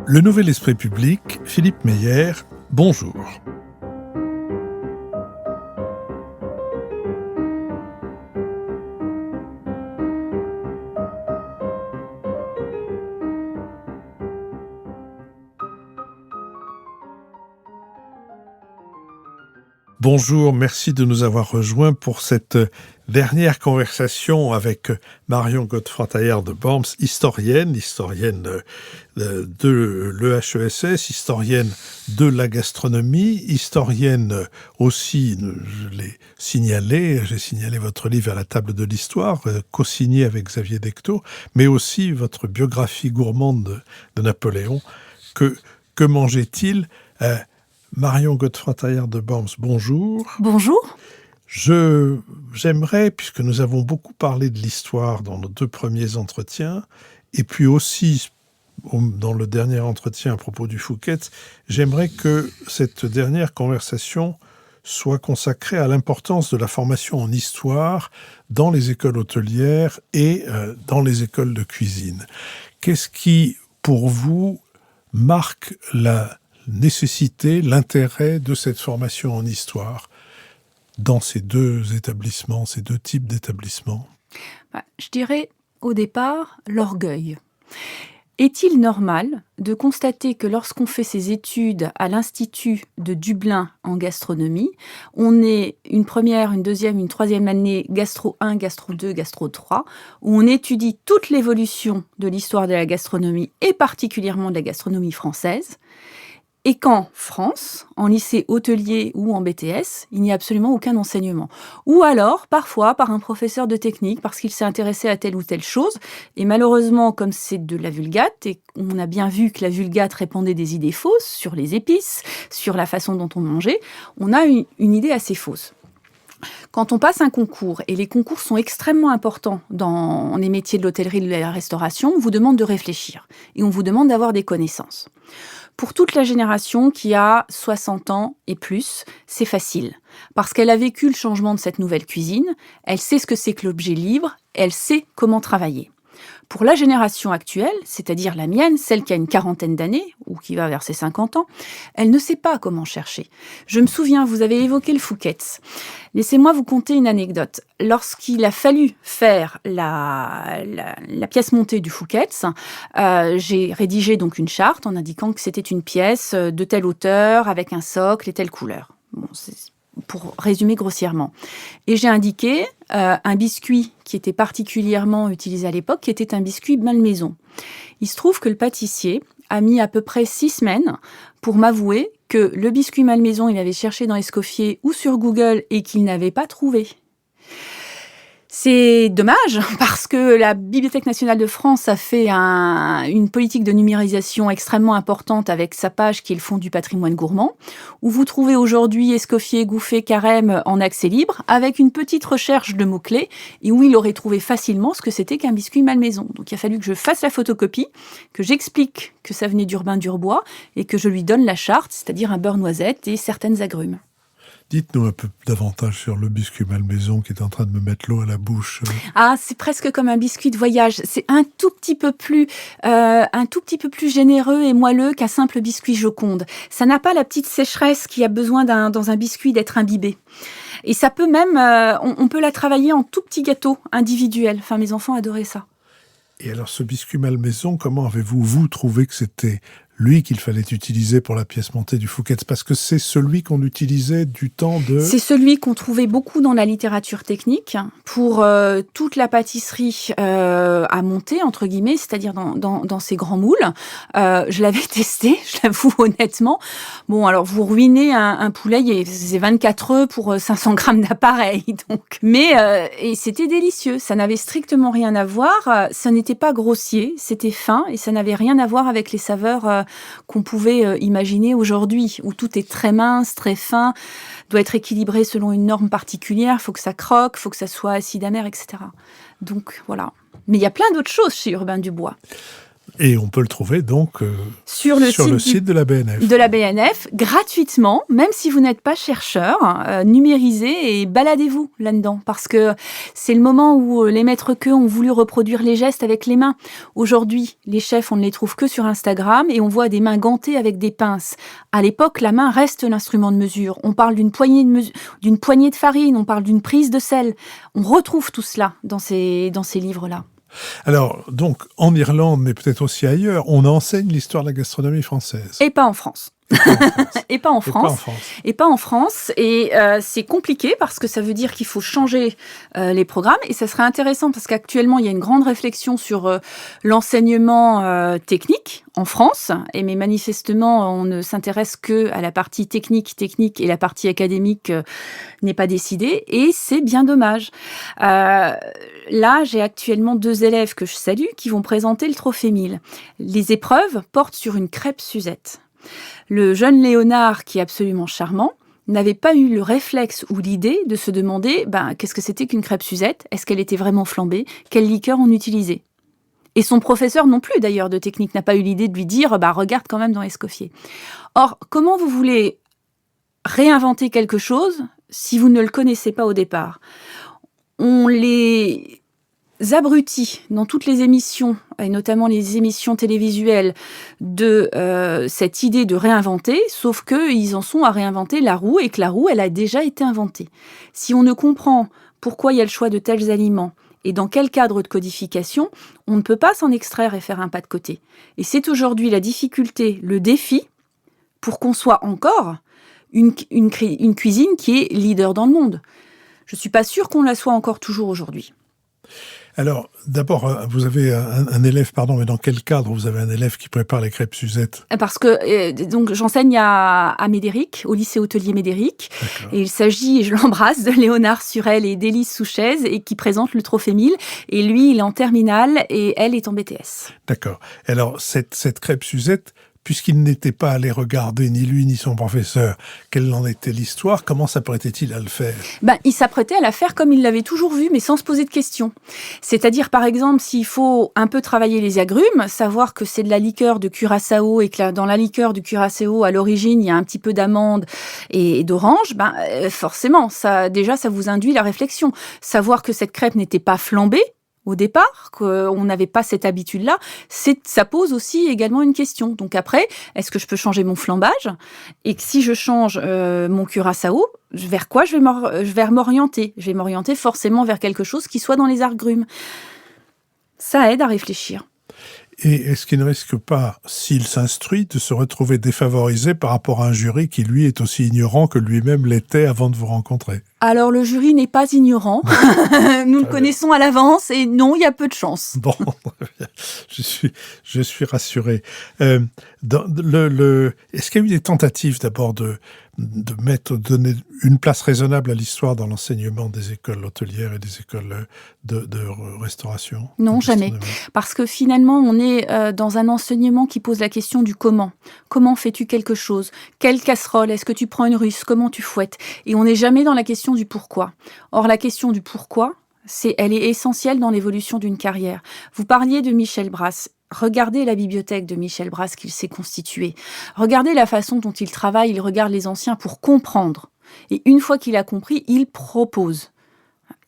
Le Nouvel Esprit Public, Philippe Meyer, bonjour. Bonjour, merci de nous avoir rejoints pour cette dernière conversation avec Marion Godefroy-Taillard de Bormes, historienne de l'EHESS, historienne de la gastronomie, historienne aussi, je l'ai signalé, j'ai signalé votre livre À la table de l'histoire, co-signé avec Xavier Decteau, mais aussi votre biographie gourmande de Napoléon. Que mangeait-il Marion Godefroy-Taillard de Bormes, bonjour. Bonjour. J'aimerais, puisque nous avons beaucoup parlé de l'histoire dans nos deux premiers entretiens, et puis aussi dans le dernier entretien à propos du Fouquet, j'aimerais que cette dernière conversation soit consacrée à l'importance de la formation en histoire dans les écoles hôtelières et dans les écoles de cuisine. Qu'est-ce qui, pour vous, marque la nécessité, l'intérêt de cette formation en histoire dans ces deux établissements, ces deux types d'établissements? Je dirais au départ l'orgueil. Est-il normal de constater que lorsqu'on fait ses études à l'Institut de Dublin en gastronomie, on est une première, une deuxième, une troisième année gastro 1, gastro 2, gastro 3, où on étudie toute l'évolution de l'histoire de la gastronomie et particulièrement de la gastronomie française, et qu'en France, en lycée hôtelier ou en BTS, il n'y a absolument aucun enseignement. Ou alors, parfois, par un professeur de technique, parce qu'il s'est intéressé à telle ou telle chose. Et malheureusement, comme c'est de la vulgate, et on a bien vu que la vulgate répandait des idées fausses sur les épices, sur la façon dont on mangeait, on a une idée assez fausse. Quand on passe un concours, et les concours sont extrêmement importants dans les métiers de l'hôtellerie et de la restauration, on vous demande de réfléchir et on vous demande d'avoir des connaissances. Pour toute la génération qui a 60 ans et plus, c'est facile. Parce qu'elle a vécu le changement de cette nouvelle cuisine, elle sait ce que c'est que l'objet libre, elle sait comment travailler. Pour la génération actuelle, c'est-à-dire la mienne, celle qui a une quarantaine d'années, ou qui va vers ses 50 ans, elle ne sait pas comment chercher. Je me souviens, vous avez évoqué le Fouquet. Laissez-moi vous conter une anecdote. Lorsqu'il a fallu faire la pièce montée du Fouquet, j'ai rédigé donc une charte en indiquant que c'était une pièce de telle hauteur, avec un socle et telle couleur. Bon, c'est pour résumer grossièrement. Et j'ai indiqué un biscuit qui était particulièrement utilisé à l'époque, qui était un biscuit Malmaison. Il se trouve que le pâtissier a mis à peu près 6 semaines pour m'avouer que le biscuit Malmaison, il avait cherché dans Escoffier ou sur Google et qu'il n'avait pas trouvé. C'est dommage parce que la Bibliothèque nationale de France a fait une politique de numérisation extrêmement importante avec sa page qui est le Fonds du patrimoine gourmand, où vous trouvez aujourd'hui Escoffier, Gouffé, Carême en accès libre, avec une petite recherche de mots-clés, et où il aurait trouvé facilement ce que c'était qu'un biscuit Malmaison. Donc il a fallu que je fasse la photocopie, que j'explique que ça venait d'Urbain Durbois, et que je lui donne la charte, c'est-à-dire un beurre noisette et certaines agrumes. Dites-nous un peu davantage sur le biscuit Malmaison qui est en train de me mettre l'eau à la bouche. Ah, c'est presque comme un biscuit de voyage. C'est un tout petit peu plus généreux et moelleux qu'un simple biscuit Joconde. Ça n'a pas la petite sécheresse qui a besoin dans un biscuit d'être imbibé. Et ça peut même, on peut la travailler en tout petit gâteau individuel. Enfin, mes enfants adoraient ça. Et alors, ce biscuit Malmaison, comment avez-vous trouvé que c'était lui qu'il fallait utiliser pour la pièce montée du Fouquet? Parce que c'est celui qu'on utilisait du temps de... C'est celui qu'on trouvait beaucoup dans la littérature technique pour toute la pâtisserie à monter, entre guillemets, c'est-à-dire dans ces grands moules. Je l'avais testé, je l'avoue honnêtement. Bon, alors vous ruinez un poulet, c'est 24 œufs pour 500 grammes d'appareil. Donc. Mais et c'était délicieux, ça n'avait strictement rien à voir, ça n'était pas grossier, c'était fin et ça n'avait rien à voir avec les saveurs qu'on pouvait imaginer aujourd'hui, où tout est très mince, très fin, doit être équilibré selon une norme particulière, il faut que ça croque, il faut que ça soit acide amer, etc. Donc voilà. Mais il y a plein d'autres choses chez Urbain Durbois. Et on peut le trouver donc sur le site de la BNF. De la BNF, gratuitement, même si vous n'êtes pas chercheur, numérisez et baladez-vous là-dedans. Parce que c'est le moment où les maîtres queux ont voulu reproduire les gestes avec les mains. Aujourd'hui, les chefs, on ne les trouve que sur Instagram et on voit des mains gantées avec des pinces. À l'époque, la main reste l'instrument de mesure. On parle d'une poignée de farine, on parle d'une prise de sel. On retrouve tout cela dans ces livres-là. Alors, donc, en Irlande, mais peut-être aussi ailleurs, on enseigne l'histoire de la gastronomie française. Et pas en France. Et pas en France. Et c'est compliqué parce que ça veut dire qu'il faut changer les programmes. Et ça serait intéressant parce qu'actuellement, il y a une grande réflexion sur l'enseignement technique en France. Mais manifestement, on ne s'intéresse que à la partie technique et la partie académique n'est pas décidée. Et c'est bien dommage. Là, j'ai actuellement 2 élèves que je salue qui vont présenter le Trophée 1000. Les épreuves portent sur une crêpe Suzette. Le jeune Léonard, qui est absolument charmant, n'avait pas eu le réflexe ou l'idée de se demander qu'est-ce que c'était qu'une crêpe Suzette, est-ce qu'elle était vraiment flambée, quelle liqueur on utilisait. Et son professeur non plus, d'ailleurs, de technique, n'a pas eu l'idée de lui dire regarde quand même dans Escoffier. Or, comment vous voulez réinventer quelque chose si vous ne le connaissez pas au départ ? On les abrutis dans toutes les émissions, et notamment les émissions télévisuelles, de cette idée de réinventer, sauf qu'ils en sont à réinventer la roue, et que la roue, elle a déjà été inventée. Si on ne comprend pourquoi il y a le choix de tels aliments, et dans quel cadre de codification, on ne peut pas s'en extraire et faire un pas de côté. Et c'est aujourd'hui la difficulté, le défi, pour qu'on soit encore une cuisine qui est leader dans le monde. Je ne suis pas sûre qu'on la soit encore toujours aujourd'hui. Alors, d'abord, vous avez un élève, mais dans quel cadre vous avez un élève qui prépare les crêpes Suzette ? Parce que donc j'enseigne à Médéric, au lycée hôtelier Médéric. D'accord. Et il s'agit, et je l'embrasse, de Léonard Surel et d'Élise Souchez, et qui présente le Trophée 1000. Et lui, il est en terminale et elle est en BTS. D'accord. Alors, cette crêpe Suzette, puisqu'il n'était pas allé regarder, ni lui ni son professeur, quelle en était l'histoire, comment s'apprêtait-il à le faire ? Il s'apprêtait à la faire comme il l'avait toujours vu, mais sans se poser de questions. C'est-à-dire, par exemple, s'il faut un peu travailler les agrumes, savoir que c'est de la liqueur de curaçao et que dans la liqueur du curaçao, à l'origine, il y a un petit peu d'amande et d'orange, forcément, ça vous induit la réflexion. Savoir que cette crêpe n'était pas flambée, au départ, qu'on n'avait pas cette habitude-là, ça pose aussi également une question. Donc après, est-ce que je peux changer mon flambage ? Et que si je change mon curaçao, vers quoi je vais m'orienter ? Je vais m'orienter forcément vers quelque chose qui soit dans les agrumes. Ça aide à réfléchir. Et est-ce qu'il ne risque pas, s'il s'instruit, de se retrouver défavorisé par rapport à un jury qui, lui, est aussi ignorant que lui-même l'était avant de vous rencontrer ? Alors, le jury n'est pas ignorant. Nous le connaissons à l'avance et non, il y a peu de chance. Bon, je suis rassuré. Est-ce qu'il y a eu des tentatives d'abord de donner une place raisonnable à l'histoire dans l'enseignement des écoles hôtelières et des écoles de restauration ? Non, jamais. Parce que finalement, on est dans un enseignement qui pose la question du comment. Comment fais-tu quelque chose ? Quelle casserole ? Est-ce que tu prends une russe ? Comment tu fouettes ? Et on n'est jamais dans la question du pourquoi. Or, la question du pourquoi, elle est essentielle dans l'évolution d'une carrière. Vous parliez de Michel Brasse. Regardez la bibliothèque de Michel Brasse qu'il s'est constituée. Regardez la façon dont il travaille, il regarde les anciens pour comprendre. Et une fois qu'il a compris, il propose.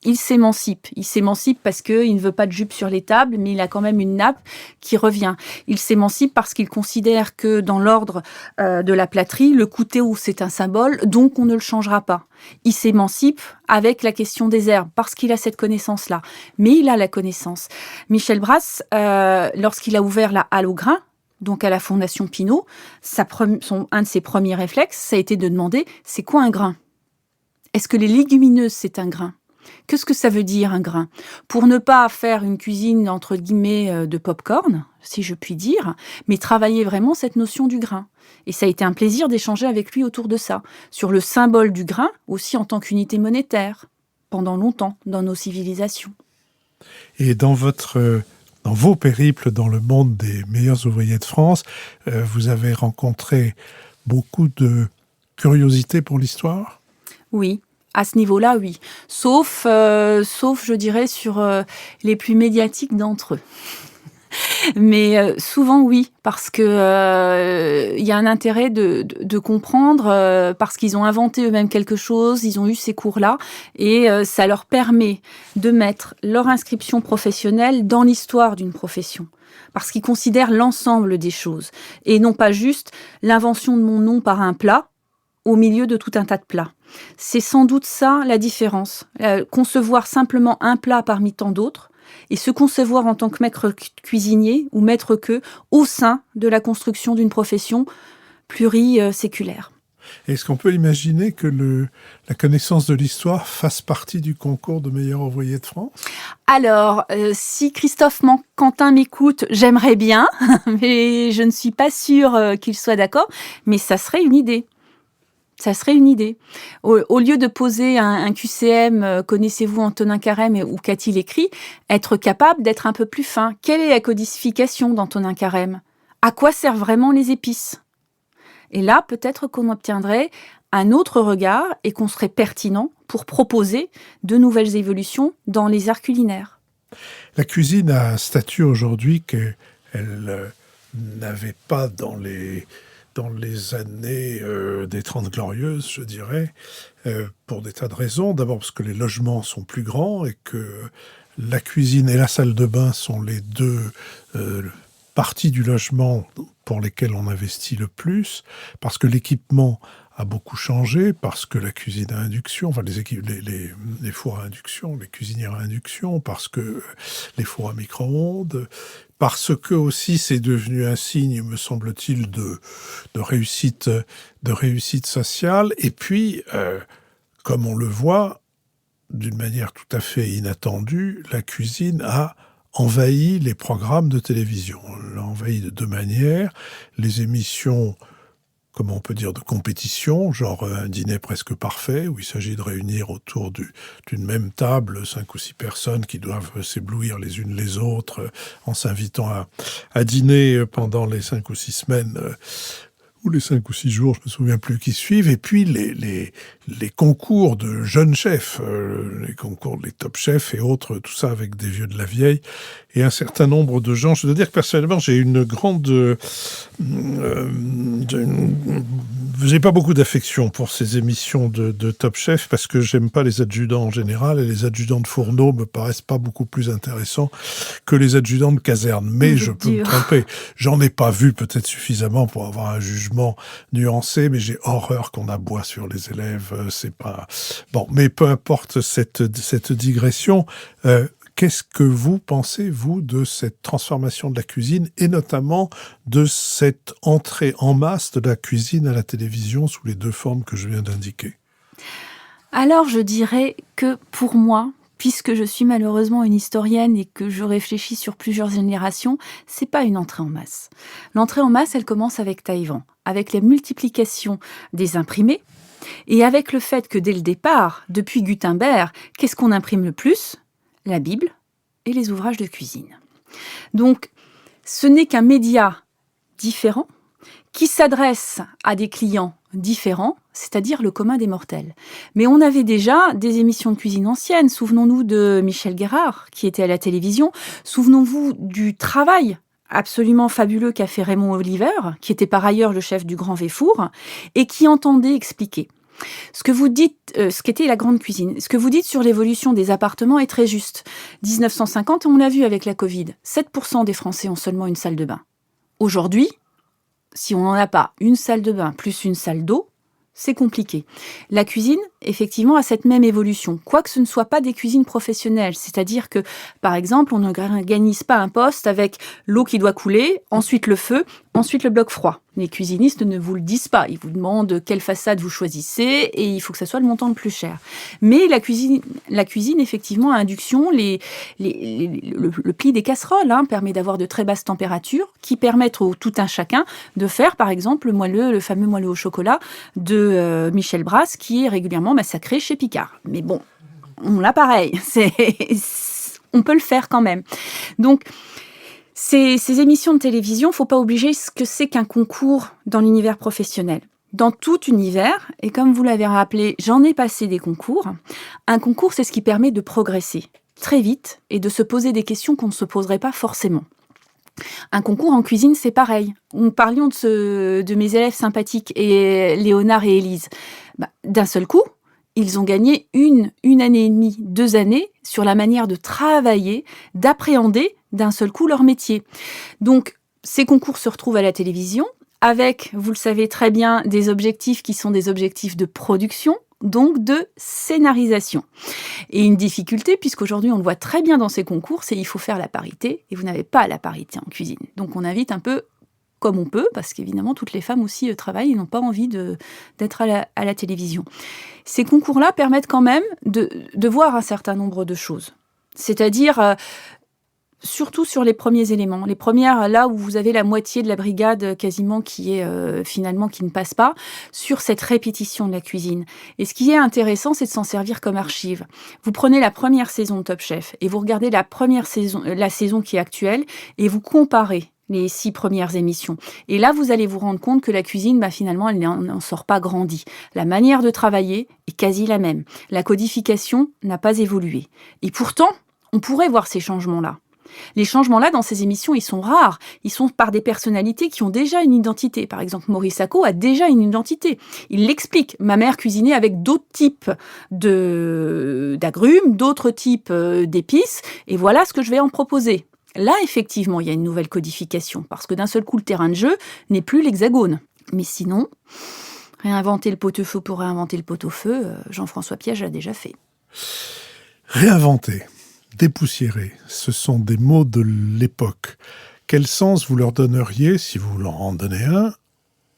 Il s'émancipe. Il s'émancipe parce qu'il ne veut pas de jupe sur les tables, mais il a quand même une nappe qui revient. Il s'émancipe parce qu'il considère que dans l'ordre de la plâtrerie, le couteau, c'est un symbole, donc on ne le changera pas. Il s'émancipe avec la question des herbes, parce qu'il a cette connaissance-là. Mais il a la connaissance. Michel Brasse, lorsqu'il a ouvert la halle au grain, donc à la Fondation Pinault, un de ses premiers réflexes, ça a été de demander, c'est quoi un grain ? Est-ce que les légumineuses, c'est un grain ? Qu'est-ce que ça veut dire, un grain ? Pour ne pas faire une cuisine, entre guillemets, de pop-corn, si je puis dire, mais travailler vraiment cette notion du grain. Et ça a été un plaisir d'échanger avec lui autour de ça, sur le symbole du grain, aussi en tant qu'unité monétaire, pendant longtemps, dans nos civilisations. Et dans vos périples dans le monde des meilleurs ouvriers de France, vous avez rencontré beaucoup de curiosité pour l'histoire ? Oui. À ce niveau-là, oui. Sauf, je dirais, sur les plus médiatiques d'entre eux. Mais souvent oui, parce que y a un intérêt de comprendre, parce qu'ils ont inventé eux-mêmes quelque chose, ils ont eu ces cours-là et ça leur permet de mettre leur inscription professionnelle dans l'histoire d'une profession. Parce qu'ils considèrent l'ensemble des choses et non pas juste l'invention de mon nom par un plat au milieu de tout un tas de plats. C'est sans doute ça la différence. Concevoir simplement un plat parmi tant d'autres et se concevoir en tant que maître cuisinier ou maître queux au sein de la construction d'une profession pluriséculaire. Est-ce qu'on peut imaginer que la connaissance de l'histoire fasse partie du concours de meilleur ouvrier de France ? Alors, si Christophe Quentin m'écoute, j'aimerais bien, mais je ne suis pas sûre qu'il soit d'accord, mais ça serait une idée. Ça serait une idée. Au lieu de poser un QCM, connaissez-vous Antonin Carême ou qu'a-t-il écrit, être capable d'être un peu plus fin. Quelle est la codification d'Antonin Carême ? À quoi servent vraiment les épices ? Et là, peut-être qu'on obtiendrait un autre regard et qu'on serait pertinent pour proposer de nouvelles évolutions dans les arts culinaires. La cuisine a un statut aujourd'hui qu'elle n'avait pas dans les années des 30 Glorieuses, je dirais, pour des tas de raisons. D'abord parce que les logements sont plus grands et que la cuisine et la salle de bain sont les deux parties du logement pour lesquelles on investit le plus, parce que l'équipement a beaucoup changé, parce que la cuisine à induction, enfin les fours à induction, les cuisinières à induction, parce que les fours à micro-ondes, parce que aussi c'est devenu un signe, me semble-t-il, de réussite sociale. Et puis, comme on le voit, d'une manière tout à fait inattendue, la cuisine a envahi les programmes de télévision. Elle l'a envahi de deux manières. Les émissions, comment on peut dire, de compétition, genre un dîner presque parfait, où il s'agit de réunir autour d'une même table 5 ou 6 personnes qui doivent s'éblouir les unes les autres en s'invitant à dîner pendant les 5 ou 6 semaines ou les 5 ou 6 jours, je me souviens plus, qui suivent, et puis les concours de jeunes chefs, les concours des top chefs et autres, tout ça avec des vieux de la vieille, et un certain nombre de gens. Je dois dire que personnellement, j'ai une grande... j'ai pas beaucoup d'affection pour ces émissions de Top Chef parce que j'aime pas les adjudants en général et les adjudants de fourneau me paraissent pas beaucoup plus intéressants que les adjudants de caserne. Mais je peux me tromper. J'en ai pas vu peut-être suffisamment pour avoir un jugement nuancé, mais j'ai horreur qu'on aboie sur les élèves. C'est pas... Bon, mais peu importe cette digression. Qu'est-ce que vous pensez, vous, de cette transformation de la cuisine et notamment de cette entrée en masse de la cuisine à la télévision sous les deux formes que je viens d'indiquer ? Alors, je dirais que pour moi, puisque je suis malheureusement une historienne et que je réfléchis sur plusieurs générations, c'est pas une entrée en masse. L'entrée en masse, elle commence avec Taïwan, avec la multiplication des imprimés et avec le fait que dès le départ, depuis Gutenberg, qu'est-ce qu'on imprime le plus ? La Bible et les ouvrages de cuisine. Donc, ce n'est qu'un média différent qui s'adresse à des clients différents, c'est-à-dire le commun des mortels. Mais on avait déjà des émissions de cuisine anciennes. Souvenons-nous de Michel Guérard, qui était à la télévision. Souvenons-vous du travail absolument fabuleux qu'a fait Raymond Oliver, qui était par ailleurs le chef du Grand Véfour, et qui entendait expliquer. Ce que vous dites, ce qu'était la grande cuisine, ce que vous dites sur l'évolution des appartements est très juste. 1950, on l'a vu avec la Covid, 7% des Français ont seulement une salle de bain. Aujourd'hui, si on n'en a pas une salle de bain plus une salle d'eau, c'est compliqué. La cuisine, effectivement, a cette même évolution, quoique ce ne soit pas des cuisines professionnelles. C'est-à-dire que, par exemple, on n'organise pas un poste avec l'eau qui doit couler, ensuite le feu, ensuite le bloc froid. Les cuisinistes ne vous le disent pas. Ils vous demandent quelle façade vous choisissez et il faut que ça soit le montant le plus cher. Mais la cuisine effectivement, à induction, le pli des casseroles permet d'avoir de très basses températures qui permettent au tout un chacun de faire, par exemple, le fameux moelleux au chocolat de Michel Brasse qui est régulièrement massacré chez Picard. Mais bon, on l'a pareil. On peut le faire quand même. Donc, ces émissions de télévision, faut pas oublier ce que c'est qu'un concours dans l'univers professionnel. Dans tout univers, et comme vous l'avez rappelé, j'en ai passé des concours. Un concours, c'est ce qui permet de progresser très vite et de se poser des questions qu'on ne se poserait pas forcément. Un concours en cuisine, c'est pareil. Parlions de mes élèves sympathiques, et Léonard et Élise. D'un seul coup, ils ont gagné une année et demie, 2 années sur la manière de travailler, d'appréhender d'un seul coup leur métier. Donc, ces concours se retrouvent à la télévision avec, vous le savez très bien, des objectifs qui sont des objectifs de production, donc de scénarisation. Et une difficulté, puisqu'aujourd'hui on le voit très bien dans ces concours, c'est qu'il faut faire la parité, et vous n'avez pas la parité en cuisine. Donc on invite un peu comme on peut, parce qu'évidemment toutes les femmes aussi travaillent et n'ont pas envie d'être à la télévision. Ces concours-là permettent quand même de voir un certain nombre de choses. C'est-à-dire, surtout sur les premiers éléments. Les premières, là où vous avez la moitié de la brigade quasiment qui est finalement qui ne passe pas, sur cette répétition de la cuisine. Et ce qui est intéressant, c'est de s'en servir comme archive. Vous prenez la première saison de Top Chef et vous regardez la saison qui est actuelle, et vous comparez les 6 premières émissions. Et là, vous allez vous rendre compte que la cuisine, finalement, elle n'en sort pas grandie. La manière de travailler est quasi la même. La codification n'a pas évolué. Et pourtant, on pourrait voir ces changements-là. Les changements-là, dans ces émissions, ils sont rares. Ils sont par des personnalités qui ont déjà une identité. Par exemple, Maurice Sacco a déjà une identité. Il l'explique. Ma mère cuisinait avec d'autres types d'agrumes, d'autres types d'épices, et voilà ce que je vais en proposer. Là, effectivement, il y a une nouvelle codification, parce que d'un seul coup, le terrain de jeu n'est plus l'hexagone. Mais sinon, réinventer le pot-au-feu pour réinventer le pot-au-feu, Jean-François Piège l'a déjà fait. Réinventer, dépoussiérer, ce sont des mots de l'époque. Quel sens vous leur donneriez, si vous leur en donnez un,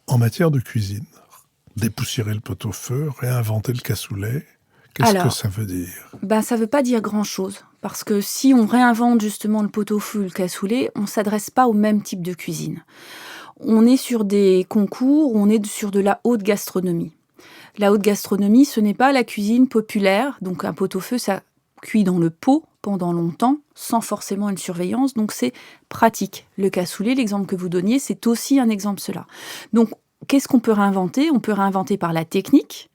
en matière de cuisine ? Dépoussiérer le pot-au-feu, réinventer le cassoulet, qu'est-ce que ça veut dire ? Ça ne veut pas dire grand-chose. Parce que si on réinvente justement le pot-au-feu, le cassoulet, on ne s'adresse pas au même type de cuisine. On est sur des concours, on est sur de la haute gastronomie. La haute gastronomie, ce n'est pas la cuisine populaire. Donc un pot-au-feu, ça cuit dans le pot pendant longtemps, sans forcément une surveillance. Donc c'est pratique. Le cassoulet, l'exemple que vous donniez, c'est aussi un exemple cela. Donc qu'est-ce qu'on peut réinventer ? On peut réinventer par la technique.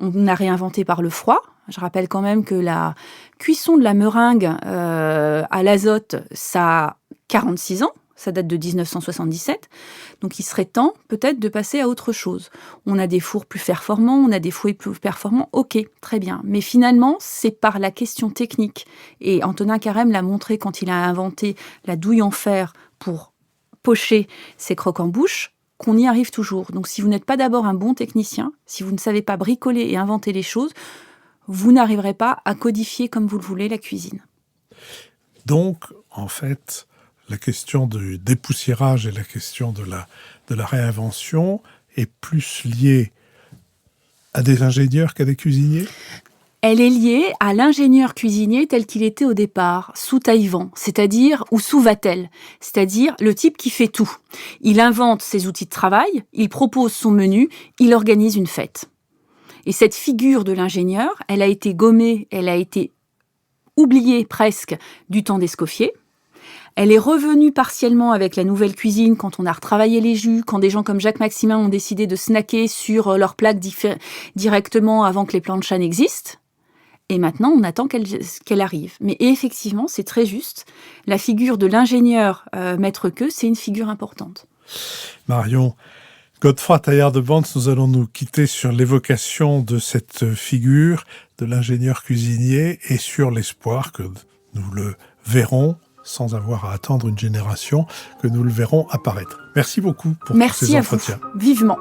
On a réinventé par le froid. Je rappelle quand même que la cuisson de la meringue à l'azote, ça a 46 ans. Ça date de 1977. Donc, il serait temps peut-être de passer à autre chose. On a des fours plus performants, on a des fouets plus performants. Ok, très bien. Mais finalement, c'est par la question technique. Et Antonin Carême l'a montré quand il a inventé la douille en fer pour pocher ses croque-en-bouche, qu'on y arrive toujours. Donc, si vous n'êtes pas d'abord un bon technicien, si vous ne savez pas bricoler et inventer les choses, vous n'arriverez pas à codifier comme vous le voulez la cuisine. Donc, en fait, la question du dépoussiérage et la question de la réinvention est plus liée à des ingénieurs qu'à des cuisiniers ? Elle est liée à l'ingénieur cuisinier tel qu'il était au départ, sous Taïwan, c'est-à-dire, ou sous Vatel, c'est-à-dire le type qui fait tout. Il invente ses outils de travail, il propose son menu, il organise une fête. Et cette figure de l'ingénieur, elle a été gommée, elle a été oubliée presque du temps d'Escoffier. Elle est revenue partiellement avec la nouvelle cuisine quand on a retravaillé les jus, quand des gens comme Jacques Maximin ont décidé de snacker sur leur plaque directement avant que les planchas n'existent. Et maintenant, on attend qu'elle arrive. Mais effectivement, c'est très juste. La figure de l'ingénieur maître queux, c'est une figure importante. Marion, Godefroy Taillard de Bantes, nous allons nous quitter sur l'évocation de cette figure de l'ingénieur cuisinier et sur l'espoir que nous le verrons, sans avoir à attendre une génération, que nous le verrons apparaître. Merci beaucoup pour ces entretiens. Merci à vous, vivement.